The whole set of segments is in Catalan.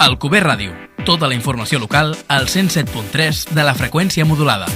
Alcover Ràdio. Tota la informació local al 107.3 de la freqüència modulada.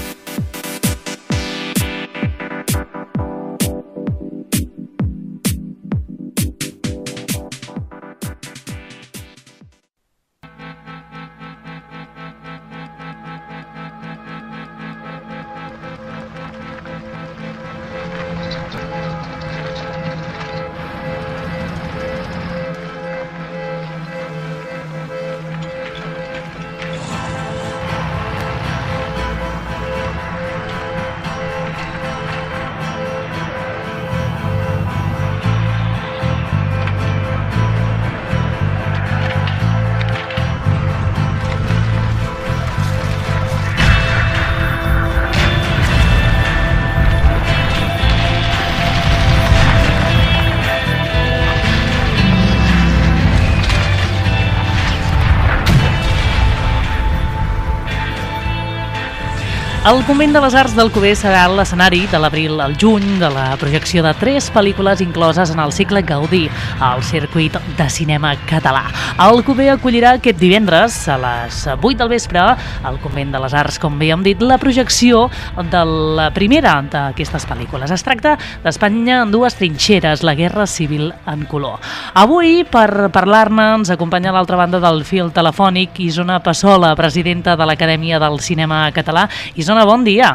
El Convent de les Arts d'Alcover serà l'escenari de l'abril al juny de la projecció de 3 pel·lícules incloses en el cicle Gaudí, al circuit de cinema català. Alcover acollirà aquest divendres a les 8 del vespre al Convent de les Arts, com bé hem dit, la projecció de la primera d'aquestes pel·lícules. Es tracta d'Espanya en dues trinxeres, la Guerra Civil en color. Avui, per parlar-ne, ens acompanya a l'altra banda del fil telefònic Isona Passola, presidenta de l'Acadèmia del Cinema Català. Isona, bon dia.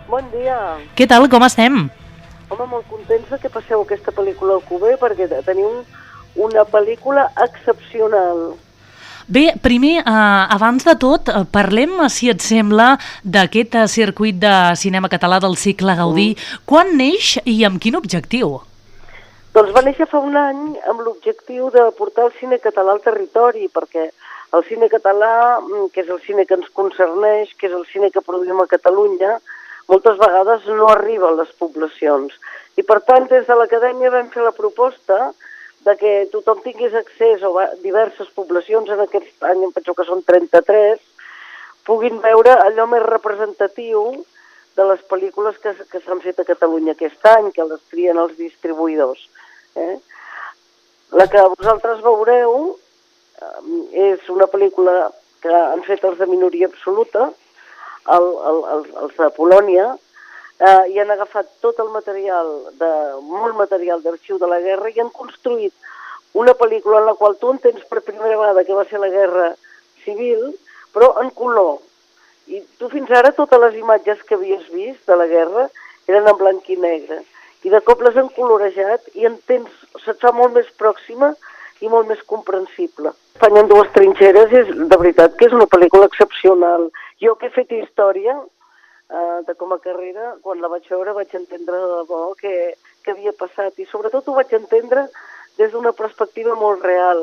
Bon dia. Què tal, com estem? Home, molt contents que passeu aquesta pel·lícula al Alcover perquè tenim una pel·lícula excepcional. Bé, primer, abans de tot, parlem, si et sembla, d'aquest circuit de cinema català del cicle Gaudí. Quan neix i amb quin objectiu? Doncs va néixer fa un any amb l'objectiu de portar el cine català al territori, perquè el cine català, que és el cine que ens concerneix, que és el cine que produïm a Catalunya, moltes vegades no arriba a les poblacions. I per tant, des de l'Acadèmia vam fer la proposta de que tothom tingués accés a diverses poblacions, en aquest any em penso que són 33, puguin veure allò més representatiu de les pel·lícules que s'han fet a Catalunya aquest any, que les trien els distribuïdors. La que vosaltres veureu és una pel·lícula que han fet els de minoria absoluta, els de Polònia, i han agafat tot el material, molt material d'arxiu de la guerra, i han construït una pel·lícula en la qual tu entens per primera vegada que va ser la guerra civil, però en color. I tu fins ara totes les imatges que havies vist de la guerra eren en blanc i negre, i de cop les han colorejat i entens, se't fa molt més pròxima i molt més comprensible. Espanya en dues trinxeres és, de veritat, que és una pel·lícula excepcional. Jo que he fet història de com a carrera, quan la vaig veure vaig entendre de debò què havia passat, i sobretot ho vaig entendre des d'una perspectiva molt real,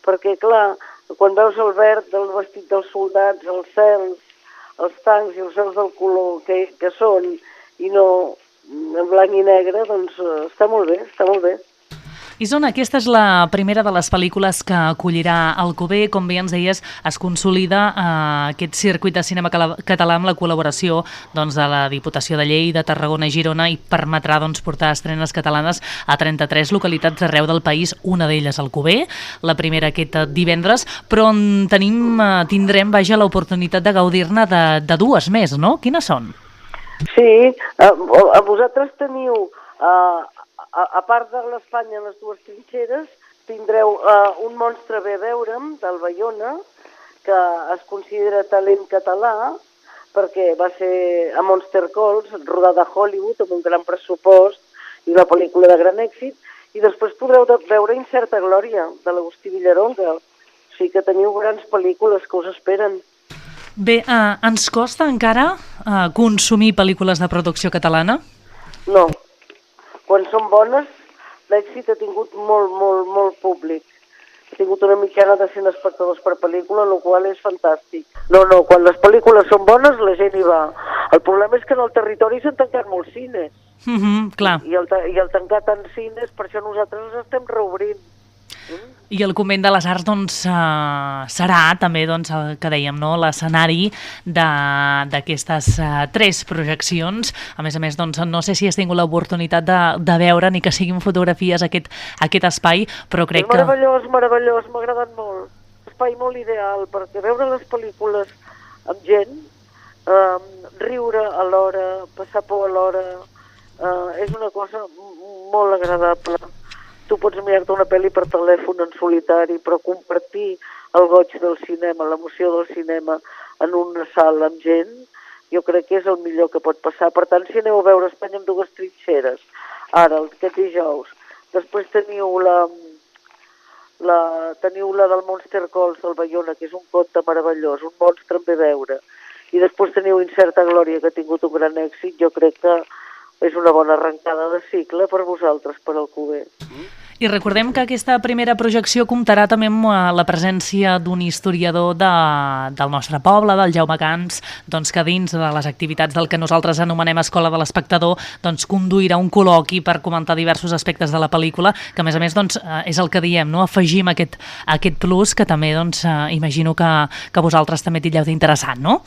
perquè clar, quan veus el verd del vestit dels soldats, els cels, els tancs i els cels del color que són, i no en blanc i negre, doncs està molt bé, està molt bé. Isona, aquesta és la primera de les pel·lícules que acollirà Alcover. Com bé ens deies, es consolida aquest circuit de cinema català amb la col·laboració de la Diputació de Lleida, Tarragona i Girona, i permetrà portar estrenes catalanes a 33 localitats arreu del país, una d'elles Alcover, la primera aquest divendres, però tindrem l'oportunitat de gaudir-ne de dues més, no? Quines són? Sí, vosaltres teniu... A part de l'Espanya en les dues trinxeres, tindreu un monstre ve a veure'm, del Baiona, que es considera talent català, perquè va ser a Monster Calls, rodada a Hollywood, amb un gran pressupost i una pel·lícula de gran èxit, i després podreu veure Incerta Glòria, de l'Agustí Villaronga. O sigui que teniu grans pel·lícules que us esperen. Bé, ens costa encara consumir pel·lícules de producció catalana? No. Quan són bones, l'èxit ha tingut molt públic. Ha tingut una mitjana de 100 espectadors per pel·lícula, el qual és fantàstic. No, quan les pel·lícules són bones, la gent hi va. El problema és que en el territori s'han tancat molts cines. Clar. I el tancar tants cines, per això nosaltres els estem reobrint. I el Convent de les Arts serà també el que dèiem, l'escenari d'aquestes 3 projeccions. A més, no sé si has tingut l'oportunitat de veure ni que siguin fotografies aquest espai, però crec que... És meravellós, m'ha agradat molt. espai molt ideal, perquè veure les pel·lícules amb gent, riure alhora, passar por alhora, és una cosa molt agradable. Tu pots mirar-te una pel·li per telèfon en solitari, però compartir el goig del cinema, l'emoció del cinema en una sala amb gent, jo crec que és el millor que pot passar. Per tant, si aneu a veure Espanya amb dues trinxeres, ara, aquest dijous, després teniu la del Monster Calls del Bayona, que és un conte meravellós, un monstre en ve veure, i després teniu Incerta Glòria, que ha tingut un gran èxit. Jo crec que és una bona arrencada de cicle per vosaltres, per al Cuber. I recordem que aquesta primera projecció comptarà també amb la presència d'un historiador del nostre poble, del Jaume Cans, doncs que dins de les activitats del que nosaltres anomenem Escola de l'Espectador, doncs conduirà un col·loqui per comentar diversos aspectes de la pel·lícula, que a més és el que diem, no? Afegim aquest plus que també imagino que vosaltres també tindreu d'interessant, no?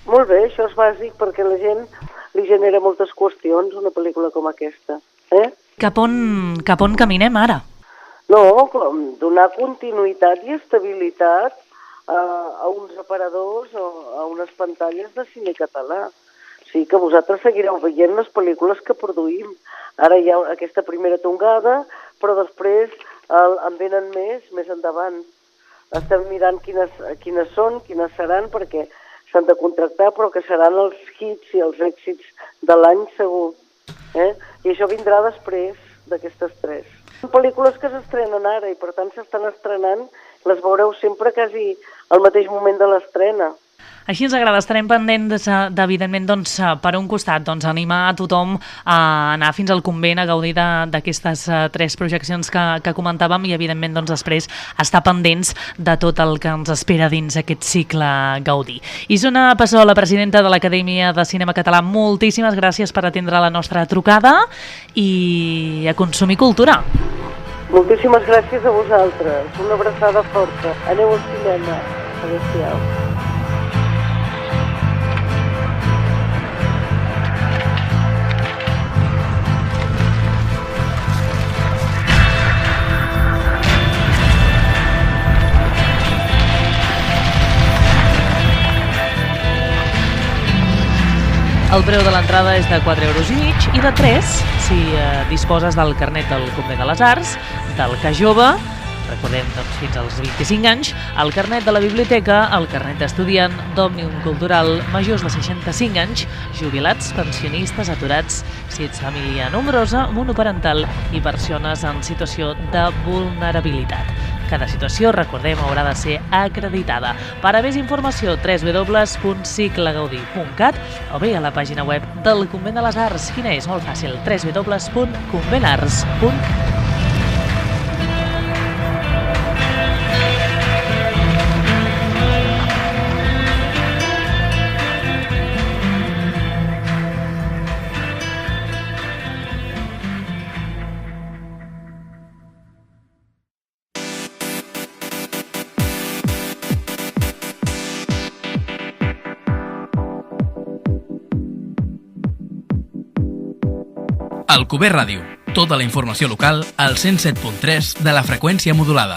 Molt bé, això és bàsic perquè la gent li genera moltes qüestions, una pel·lícula com aquesta. Cap on caminem ara? No, donar continuïtat i estabilitat a uns aparadors o a unes pantalles de cine català. O sigui que vosaltres seguireu veient les pel·lícules que produïm. Ara hi ha aquesta primera tongada, però després en venen més endavant. Estem mirant quines són, quines seran, perquè s'han de contractar, però que seran els hits i els èxits de l'any segur. I això vindrà després d'aquestes tres. Són pel·lícules que s'estrenen ara i per tant s'estan estrenant, les veureu sempre quasi al mateix moment de l'estrena. Així ens agrada, estarem pendents evidentment, per un costat, animar a tothom a anar fins al convent a gaudir d'aquestes tres projeccions que comentàvem i evidentment després estar pendents de tot el que ens espera dins aquest cicle Gaudí. Isona Passó, la presidenta de l'Acadèmia de Cinema Català, moltíssimes gràcies per atendre la nostra trucada i a consumir cultura. Moltíssimes gràcies a vosaltres. Una abraçada forta. Aneu al cinema. Adéu-siau. El preu de l'entrada és de 4,5 € i de 3 si disposes del carnet del Convent de les Arts, del Cas Jove, recordem fins als 25 anys, el carnet de la biblioteca, el carnet d'estudiant, d'Òmnium Cultural, majors de 65 anys, jubilats, pensionistes, aturats, si ets família nombrosa, monoparental i persones en situació de vulnerabilitat. Cada situació, recordem, haurà de ser acreditada. Per a més informació, www.ciclegaudí.cat o bé a la pàgina web del Convent de les Arts. Quina és? Molt fàcil, www.conventarts.cat. Alcover Ràdio. Tota la informació local al 107.3 de la freqüència modulada.